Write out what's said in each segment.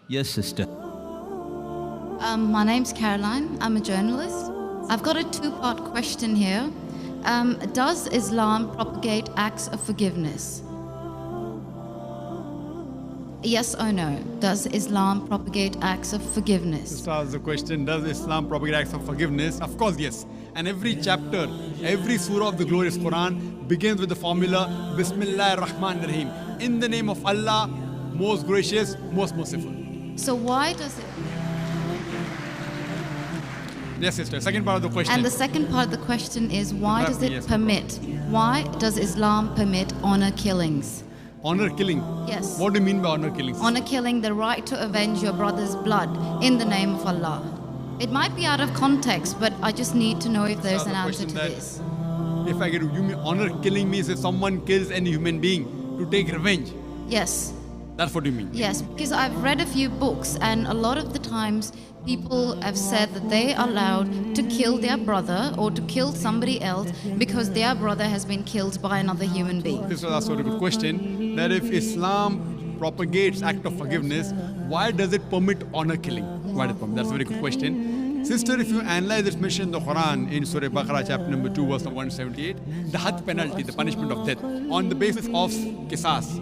Yes, sister. My name's Caroline. I'm a journalist. I've got a two-part question here. Does Islam propagate acts of forgiveness? Yes or no? Does Islam propagate acts of forgiveness? Just ask the question, does Islam propagate acts of forgiveness? Of course, yes. And every chapter, every surah of the glorious Quran begins with the formula, Bismillah ar-Rahman ar-Rahim. In the name of Allah, most gracious, most merciful. So why does it... Yes, sister. Second part of the question. And the second part of the question is, why does it Yes. permit? Why does Islam permit honor killings? Honor killing. Yes. What do you mean by honor killing? Honor killing, the right to avenge your brother's blood in the name of Allah. It might be out of context, but I just need to know if there's an answer to this. If I get you mean honor killing means if someone kills any human being to take revenge. Yes. That's what you mean. Yes, because I've read a few books, and a lot of the times people have said that they are allowed to kill their brother or to kill somebody else because their brother has been killed by another human being. This was also a good question. That if Islam propagates act of forgiveness, why does it permit honor killing? Why does it permit? That's a very good question. Sister, if you analyze this mention in the Quran in Surah Baqarah chapter number 2 verse number 178, the had penalty, the punishment of death on the basis of qisas.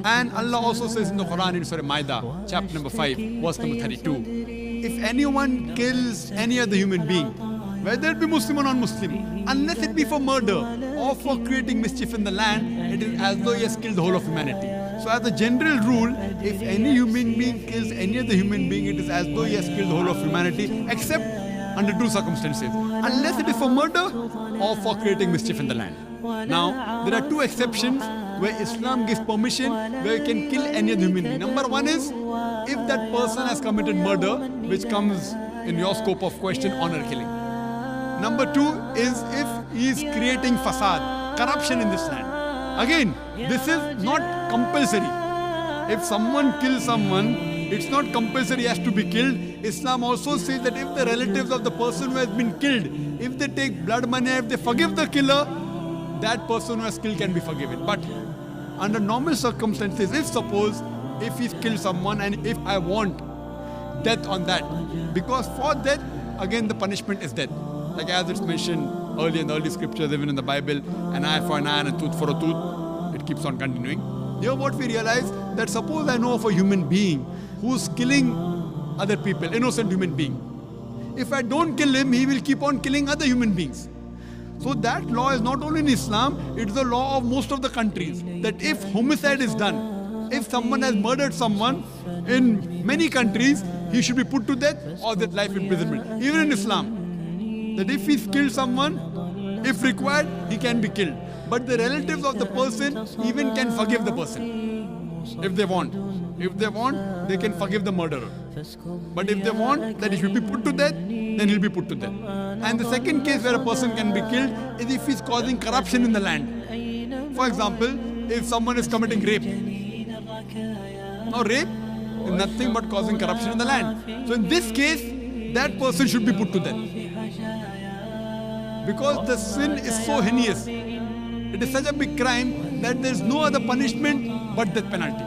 And Allah also says in the Quran in Surah Maida chapter number 5 verse number 32, if anyone kills any other human being, whether it be Muslim or non-Muslim, unless it be for murder or for creating mischief in the land, it is as though he has killed the whole of humanity. So as a general rule, if any human being kills any other human being, it is as though he has killed the whole of humanity, except under two circumstances. Unless it is for murder or for creating mischief in the land. Now, there are two exceptions where Islam gives permission where you can kill any other human being. Number one is, if that person has committed murder, which comes in your scope of question, honor killing. Number two is if he is creating fasad, corruption in this land. Again, this is not compulsory. If someone kills someone, it's not compulsory he has to be killed. Islam also says that if the relatives of the person who has been killed, if they take blood money, if they forgive the killer, that person who has killed can be forgiven. But under normal circumstances, if he's killed someone and if I want death on that, because for death, again the punishment is death. Like as it's mentioned earlier in the early scriptures, even in the Bible, an eye for an eye and a tooth for a tooth, it keeps on continuing. Here what we realize, that suppose I know of a human being who's killing other people, innocent human being. If I don't kill him, he will keep on killing other human beings. So that law is not only in Islam, it's the law of most of the countries. That if homicide is done, if someone has murdered someone, in many countries, he should be put to death or that life imprisonment. Even in Islam, that if he's killed someone, if required, he can be killed. But the relatives of the person even can forgive the person, if they want. If they want, they can forgive the murderer. But if they want that he should be put to death, then he'll be put to death. And the second case where a person can be killed is if he's causing corruption in the land. For example, if someone is committing rape. Now rape is nothing but causing corruption in the land. So in this case, that person should be put to death. Because the sin is so heinous. It is such a big crime that there is no other punishment but death penalty.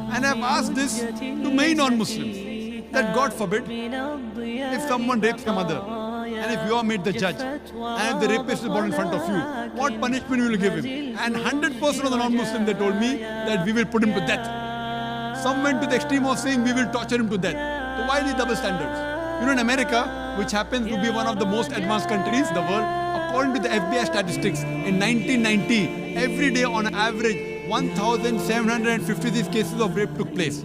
And I have asked this to many non-Muslims, that God forbid, if someone rapes your mother, and if you are made the judge, and if the rapist is brought in front of you, what punishment will you give him? And 100% of the non-Muslims, they told me that we will put him to death. Some went to the extreme of saying we will torture him to death. So why these double standards? You know, in America, which happens to be one of the most advanced countries in the world, according to the FBI statistics, in 1990, every day on average, 1,756 cases of rape took place.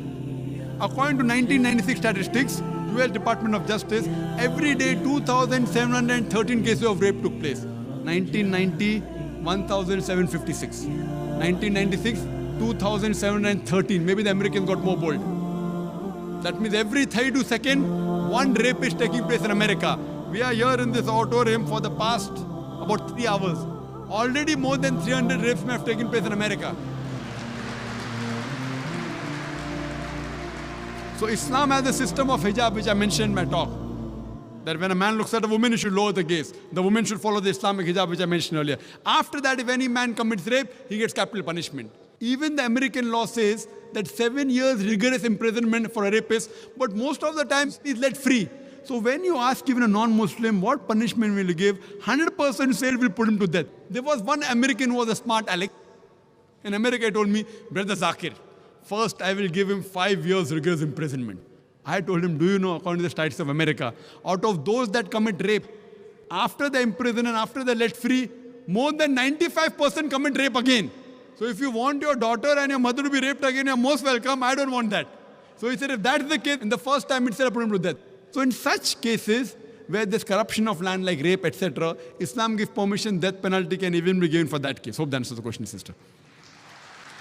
According to 1996 statistics, US Department of Justice, every day 2,713 cases of rape took place. 1990, 1,756. 1996, 2,713. Maybe the Americans got more bold. That means every 32 seconds, one rape is taking place in America. We are here in this auditorium for the past about 3 hours. Already more than 300 rapes may have taken place in America. So Islam has a system of hijab which I mentioned in my talk. That when a man looks at a woman, he should lower the gaze. The woman should follow the Islamic hijab which I mentioned earlier. After that, if any man commits rape, he gets capital punishment. Even the American law says that 7 years rigorous imprisonment for a rapist, but most of the time he's let free. So when you ask even a non-Muslim, what punishment will you give? 100% say will put him to death. There was one American who was a smart aleck. In America, he told me, Brother Zakir, first I will give him 5 years rigorous imprisonment. I told him, do you know, according to the States of America, out of those that commit rape, after they imprison and after they're let free, more than 95% commit rape again. So if you want your daughter and your mother to be raped again, you're most welcome. I don't want that. So he said, if that's the case, in the first time itself, I put him to death. So in such cases, where there's corruption of land like rape, etc., Islam gives permission, death penalty can even be given for that case. Hope that answers the question, sister.